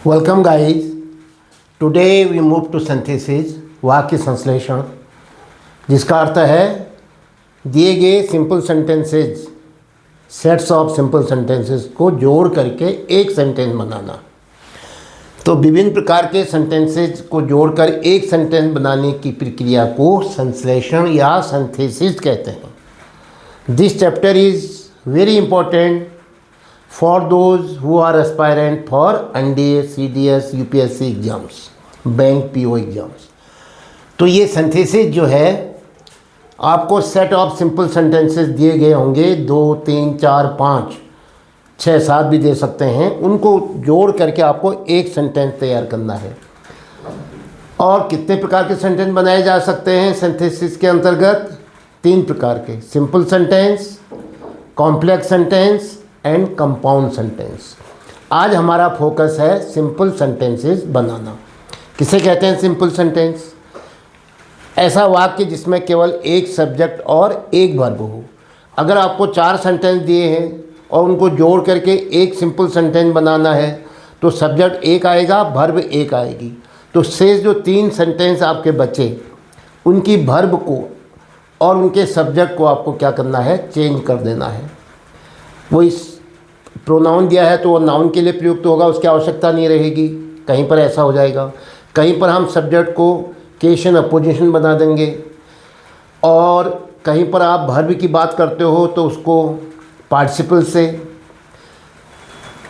Welcome guys. Today we move to synthesis, वाक्य संश्लेषण, जिसका अर्थ है दिए गए simple sentences, sets of simple sentences को जोड़ करके एक सेंटेंस बनाना। तो विभिन्न प्रकार के सेंटेंसेस को जोड़कर एक सेंटेंस बनाने की प्रक्रिया को संश्लेषण या सिंथेसिस कहते हैं। This chapter is very important for those who are aspirant for NDA, CDS, UPSC exams, bank PO exams. तो ये सिंथेसिस जो है, आपको सेट ऑफ सिंपल सेंटेंसेस दिए गए होंगे, 2, 3, 4, 5, 6, 7 भी दे सकते हैं। उनको जोड़ करके आपको एक सेंटेंस तैयार करना है। और कितने प्रकार के सेंटेंस बनाए जा सकते हैं सिंथेसिस के अंतर्गत? 3 प्रकार के, simple sentence, complex sentence and compound sentence. आज हमारा फोकस है सिंपल सेंटेंसेस बनाना। किसे कहते हैं सिंपल सेंटेंस? ऐसा वाक्य जिसमें केवल एक सब्जेक्ट और एक वर्ब हो। अगर आपको 4 सेंटेंस दिए हैं और उनको जोड़ करके एक सिंपल सेंटेंस बनाना है, तो सब्जेक्ट एक आएगा, वर्ब एक आएगी। तो शेष जो 3 सेंटेंस आपके बचे, उनकी वर्ब को और उनके सब्जेक्ट को आपको क्या करना है? चेंज कर देना है। वो इस प्रोनाउन दिया है तो वो नाउन के लिए प्रयुक्त होगा, उसकी आवश्यकता नहीं रहेगी। कहीं पर ऐसा हो जाएगा, कहीं पर हम सब्जेक्ट को क्वेश्चन अपोजिशन बना देंगे, और कहीं पर आप वर्ब की बात करते हो तो उसको पार्टिसिपल से,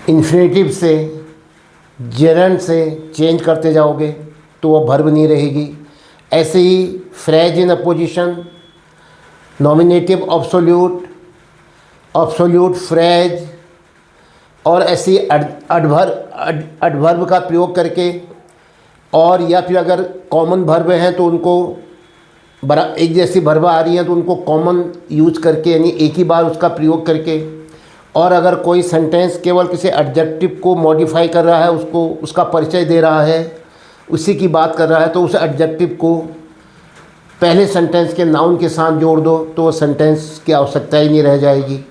इन्फिनेटिव से, जेरंड से चेंज करते जाओगे तो वो वर्ब नहीं रहेगी। ऐसे ही phrase in apposition, nominative absolute, absolute phrase, और ऐसी एडवर्ब का प्रयोग करके, और या फिर अगर कॉमन वर्ब हैं तो उनको एक जैसी वर्ब आ रही है तो उनको कॉमन यूज करके, यानी एक ही बार उसका प्रयोग करके। और अगर कोई सेंटेंस केवल किसी एडजेक्टिव को मॉडिफाई कर रहा है, उसको उसका परिचय दे रहा है, उसी की बात कर रहा है, तो उस एडजेक्टिव को पहले सेंटेंस के नाउन के साथ जोड़ दो तो वो सेंटेंस की आवश्यकता ही नहीं रह जाएगी।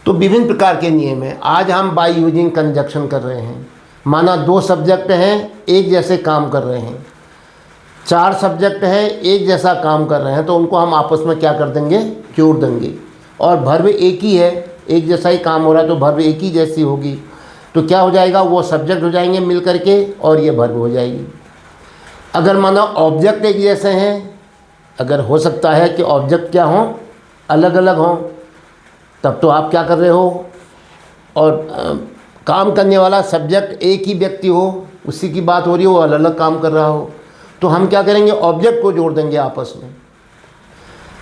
तो विभिन्न प्रकार के नियम हैं। आज हम बाय यूजिंग कंजक्शन कर रहे हैं। माना 2 सब्जेक्ट हैं, एक जैसे काम कर रहे हैं, 4 सब्जेक्ट हैं, एक जैसा काम कर रहे हैं, तो उनको हम आपस में क्या कर देंगे? जोड़ देंगे। और वर्ब एक ही है, एक जैसा ही काम हो रहा है तो वर्ब एक ही जैसी होगी, तो क्या हो जाएगा? वो सब्जेक्ट हो जाएंगे मिल करके और ये वर्ब हो जाएगी। अगर माना ऑब्जेक्ट एक जैसे हैं, अगर हो सकता है कि ऑब्जेक्ट क्या हों? अलग अलग हों, तब तो आप क्या कर रहे हो? और काम करने वाला सब्जेक्ट एक ही व्यक्ति हो, उसी की बात हो रही हो, अलग अलग काम कर रहा हो, तो हम क्या करेंगे? ऑब्जेक्ट को जोड़ देंगे आपस में।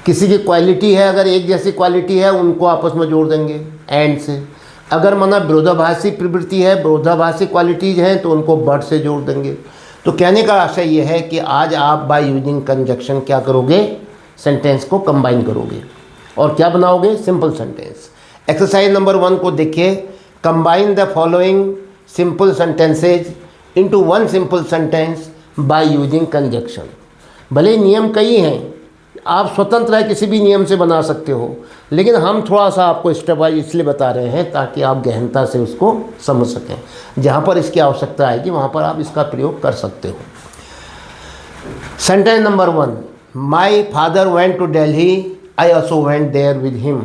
किसी की क्वालिटी है, अगर एक जैसी क्वालिटी है, उनको आपस में जोड़ देंगे एंड से। अगर माना विरोधाभासी प्रवृत्ति है, विरोधाभासी क्वालिटीज़ हैं, तो उनको बट से जोड़ देंगे। तो कहने का आशय यह है कि आज आप बाय यूजिंग कंजक्शन क्या करोगे? सेंटेंस को कंबाइन करोगे और क्या बनाओगे? Simple sentence. एक्सरसाइज नंबर 1 को देखिए। Combine the following simple sentences into 1 simple sentence by using conjunction. भले नियम कई हैं, आप स्वतंत्र है किसी भी नियम से बना सकते हो, लेकिन हम थोड़ा सा आपको स्टेप वाइज इसलिए बता रहे हैं ताकि आप गहनता से उसको समझ सकें। जहाँ पर इसकी आवश्यकता आएगी वहाँ पर आप इसका प्रयोग कर सकते हो। Sentence number 1, my father went to Delhi, I also went there with him.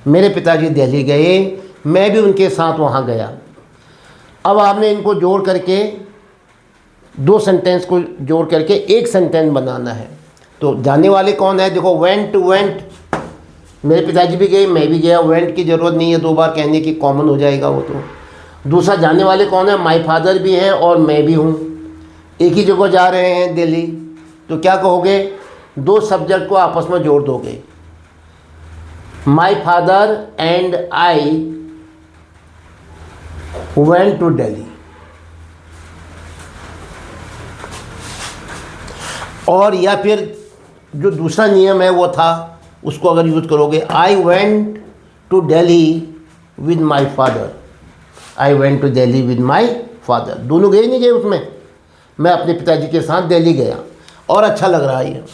मेरे पिताजी दिल्ली गए, मैं भी उनके साथ वहाँ गया। अब आपने इनको जोड़ करके 2 सेंटेंस को जोड़ करके एक सेंटेंस बनाना है। तो जाने वाले कौन है? देखो, वेंट, मेरे पिताजी भी गए, मैं भी गया। वेंट की ज़रूरत नहीं है 2 बार कहने की, कॉमन हो जाएगा वो तो। दूसरा, जाने वाले कौन है? माई फादर भी हैं और मैं भी हूँ, एक ही जगह जा रहे हैं, दिल्ली। तो क्या कहोगे? 2 सब्जेक्ट को आपस में जोड़ दोगे। My father and I went to Delhi. और या फिर जो दूसरा नियम है वो था, उसको अगर यूज करोगे, I went to Delhi with my father. I went to Delhi with my father. दोनों गए नहीं गए उसमें? मैं अपने पिताजी के साथ दिल्ली गया और अच्छा लग रहा है,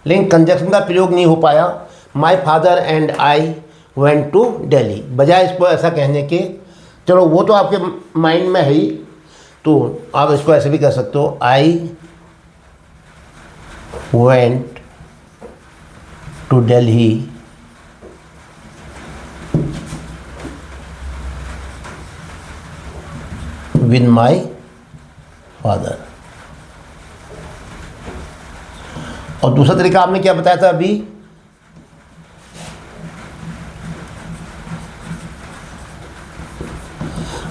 लेकिन कंजक्शन का प्रयोग नहीं हो पाया। My father and I went to Delhi, बजाय इसको ऐसा कहने के, चलो वो तो आपके माइंड में है ही, तो आप इसको ऐसे भी कह सकते हो, I went to Delhi with my father. और दूसरा तरीका आपने क्या बताया था अभी,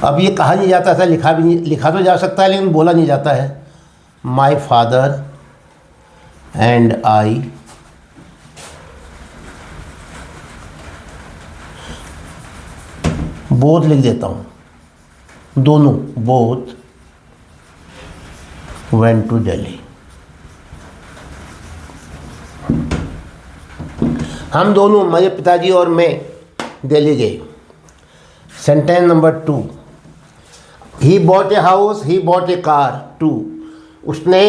अब ये कहा नहीं जाता था, लिखा भी नहीं, लिखा तो जा सकता है लेकिन बोला नहीं जाता है। माई फादर एंड आई बोथ लिख देता हूँ, दोनों, बोथ वेंट टू दिल्ली। हम दोनों, मेरे पिताजी और मैं, दिल्ली गए। Sentence number 2, he bought a house, he bought a car too. उसने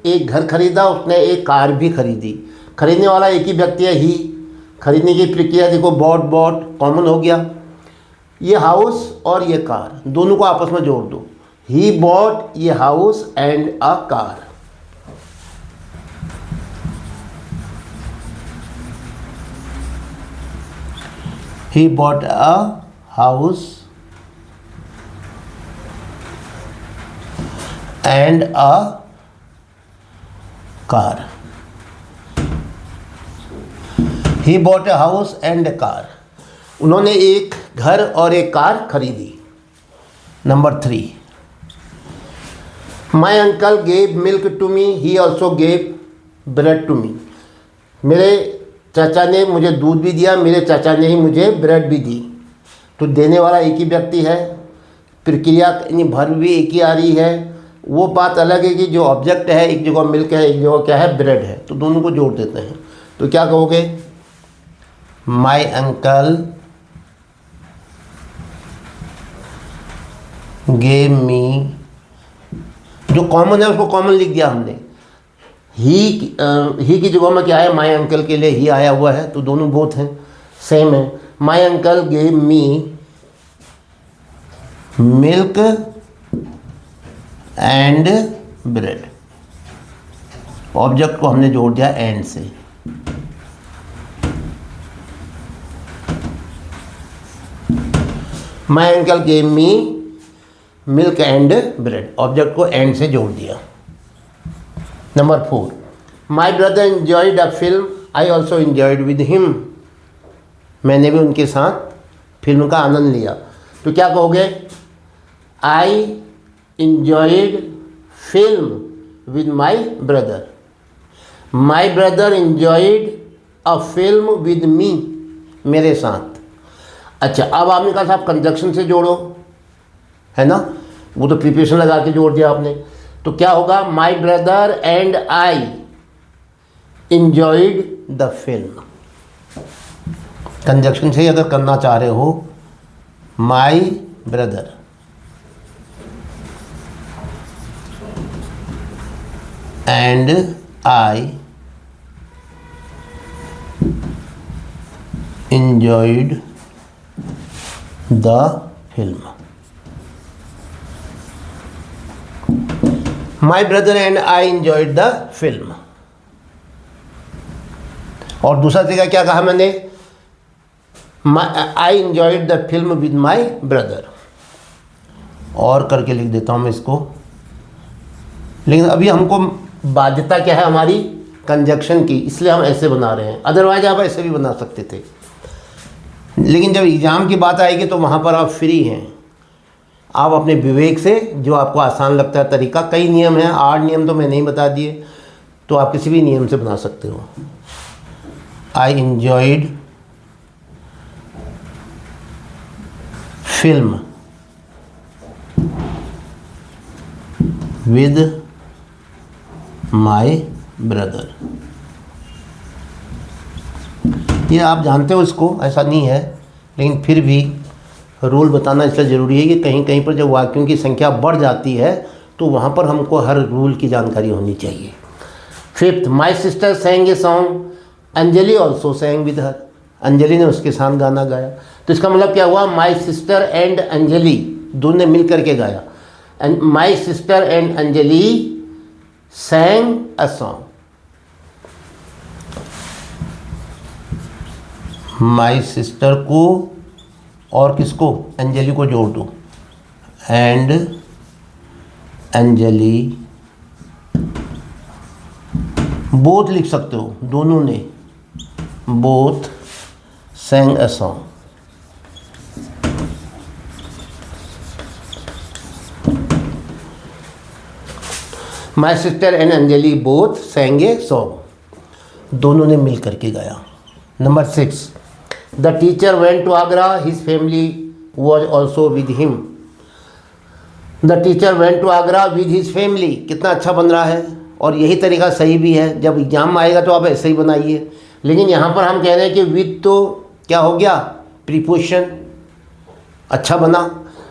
एक घर खरीदा, उसने एक कार भी खरीदी। खरीदने वाला एक ही व्यक्ति है, ही। खरीदने की प्रक्रिया देखो, बॉट बॉट कॉमन हो गया। ये हाउस और ये कार दोनों को आपस में जोड़ दो, he bought a house and a car. He bought a house and a car. He bought a house and a car. उन्होंने एक घर और एक कार खरीदी। Number 3, my uncle gave milk to me, he also gave bread to me. मेरे चाचा ने मुझे दूध भी दिया, मेरे चाचा ने ही मुझे ब्रेड भी दी। तो देने वाला एक ही व्यक्ति है, प्रक्रिया यानी भर भी एक ही आ रही है। वो बात अलग है कि जो ऑब्जेक्ट है, एक जगह मिल्क है, एक जगह क्या है, ब्रेड है, तो दोनों को जोड़ देते हैं। तो क्या कहोगे, माई अंकल गेव मी, जो कॉमन है उसको कॉमन लिख दिया हमने। ही की जगह में क्या है, माई अंकल के लिए ही आया हुआ है, तो दोनों बोथ हैं, सेम है। माई uncle gave me milk and bread. Object को हमने जोड़ दिया एंड से। माई uncle gave me milk and bread, object को एंड से जोड़ दिया। Number 4, my brother enjoyed a film, I also enjoyed with him. मैंने भी उनके साथ फिल्म का आनंद लिया। तो क्या कहोगे, I enjoyed film with my brother. My brother enjoyed a film with me, मेरे साथ। अच्छा, अब आपने कहा साहब कंजक्शन से जोड़ो, है ना, वो तो प्रीपोजिशन लगा के जोड़ दिया आपने। तो क्या होगा, my brother and I enjoyed the film. Conjunction से अगर करना चाह रहे हो, my brother and I enjoyed the film. My brother and I enjoyed the film. और दूसरा तरीका क्या कहा मैंने, I enjoyed the film with my brother. और करके लिख देता हूँ मैं इसको, लेकिन अभी हमको बाध्यता क्या है हमारी, कंजक्शन की, इसलिए हम ऐसे बना रहे हैं। अदरवाइज आप ऐसे भी बना सकते थे, लेकिन जब एग्ज़ाम की बात आएगी तो वहाँ पर आप फ्री हैं। आप अपने विवेक से जो आपको आसान लगता है तरीका, कई नियम हैं, 8 नियम तो मैं नहीं बता दिए, तो आप किसी भी नियम से बना सकते हो। I enjoyed film with my brother. ये आप जानते हो इसको, ऐसा नहीं है, लेकिन फिर भी रूल बताना इसलिए ज़रूरी है कि कहीं कहीं पर जब वाक्यों की संख्या बढ़ जाती है तो वहाँ पर हमको हर रूल की जानकारी होनी चाहिए। 5th, my sister sang a song, Anjali also sang with her. Anjali ने उसके साथ गाना गाया। तो इसका मतलब क्या हुआ, माई सिस्टर एंड अंजलि दोनों ने मिल करके गाया। And my sister and Anjali sang a song. My sister को और किसको, अंजलि को जोड़ दो, एंड अंजलि बोथ लिख सकते हो, दोनों ने, both sang a song. My sister and Anjali both sang a song. दोनों ने मिल करके गाया. Number 6, the teacher went to Agra, his family was also with him. The teacher went to Agra with his family. कितना अच्छा बन रहा है, और यही तरीका सही भी है. जब एग्जाम आएगा तो आप ऐसे ही बनाइए, लेकिन यहाँ पर हम कह रहे हैं कि विद तो क्या हो गया, प्रीपोजिशन, अच्छा बना.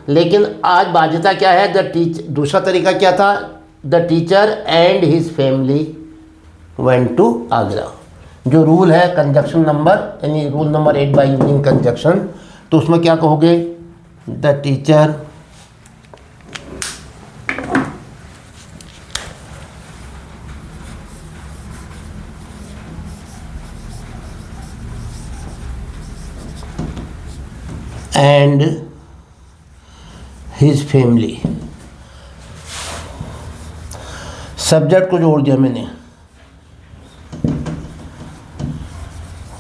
लेकिन आज बाध्यता क्या है, द टीचर. दूसरा तरीका क्या था, the teacher and his family went to Agra. जो रूल है कंजक्शन नंबर, यानी rule number 8 by using conjunction, तो उसमें क्या कहोगे, the teacher and his family. Subject को जोड़ दिया मैंने,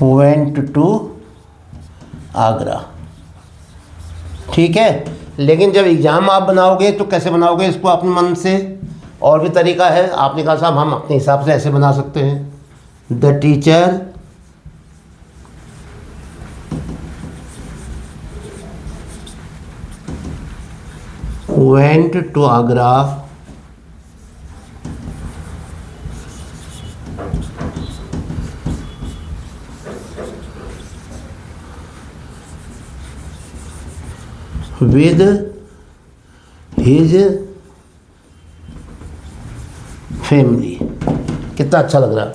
वेंट टू आगरा. ठीक है, लेकिन जब एग्ज़ाम आप बनाओगे तो कैसे बनाओगे इसको अपने मन से, और भी तरीका है. आपने कहा साहब हम अपने हिसाब से ऐसे बना सकते हैं, the teacher went to Agra with his family. कितना अच्छा लग रहा है.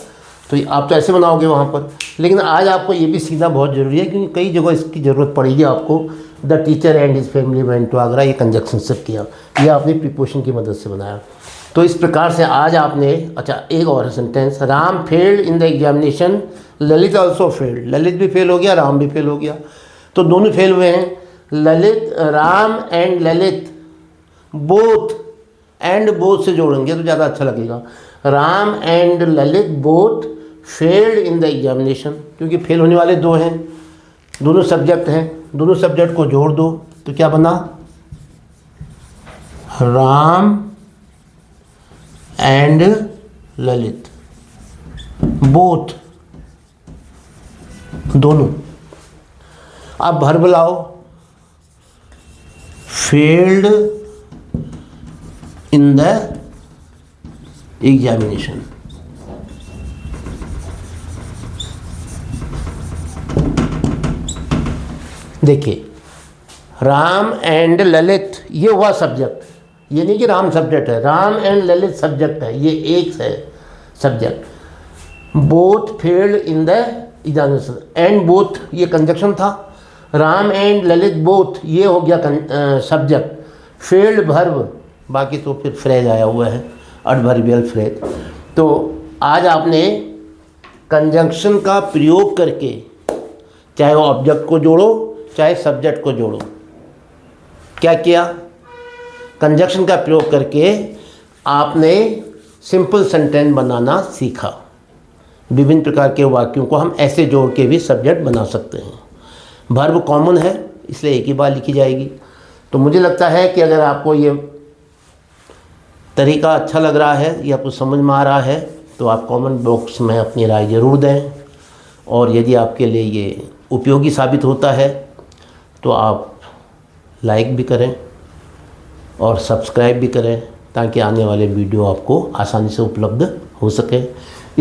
तो आप तो ऐसे बनाओगे वहाँ पर, लेकिन आज आपको ये भी सीखना बहुत ज़रूरी है, क्योंकि कई जगह इसकी ज़रूरत पड़ेगी आपको. The teacher and his family went to Agra, ये कंजक्शन से किया, ये आपने प्रीपोजिशन की मदद से बनाया. तो इस प्रकार से आज आपने, अच्छा एक और sentence, Ram failed in the examination, Lalit also failed. Lalit भी फेल हो गया, राम भी फेल हो गया, तो दोनों फेल हुए हैं. Lalit, Ram and Lalit, both, and both से जोड़ेंगे तो ज़्यादा अच्छा लगेगा. Ram and Lalit both failed in the examination, क्योंकि फेल होने वाले दो हैं, दोनों सब्जेक्ट हैं, दोनों सब्जेक्ट को जोड़ दो तो क्या बना, राम एंड ललित बोथ, दोनों. अब वर्ब लाओ, फेल्ड इन द एग्जामिनेशन. देखिए, राम एंड ललित ये हुआ सब्जेक्ट, ये नहीं कि राम सब्जेक्ट है, राम एंड ललित सब्जेक्ट है, ये एक है subject. Both failed in the examination, and both ये कंजक्शन था. राम एंड ललित बोथ ये हो गया सब्जेक्ट. फेल्ड वर्ब, बाकी तो फिर फ्रेज आया हुआ है, एडवर्बियल फ्रेज. तो आज आपने कंजंक्शन का प्रयोग करके, चाहे वो ऑब्जेक्ट को जोड़ो चाहे सब्जेक्ट को जोड़ो, क्या किया, कंजंक्शन का प्रयोग करके आपने सिंपल सेंटेंस बनाना सीखा. विभिन्न प्रकार के वाक्यों को हम ऐसे जोड़ के भी सब्जेक्ट बना सकते हैं. वर्ब कॉमन है इसलिए एक ही बार लिखी जाएगी. तो मुझे लगता है कि अगर आपको ये तरीका अच्छा लग रहा है या कुछ समझ में आ रहा है तो आप कमेंट बॉक्स में अपनी राय ज़रूर दें. और यदि आपके लिए ये उपयोगी साबित होता है तो आप लाइक भी करें और सब्सक्राइब भी करें, ताकि आने वाले वीडियो आपको आसानी से उपलब्ध हो सके.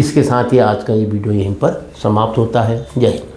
इसके साथ ही आज का ये वीडियो यहीं पर समाप्त होता है. जय हिंद.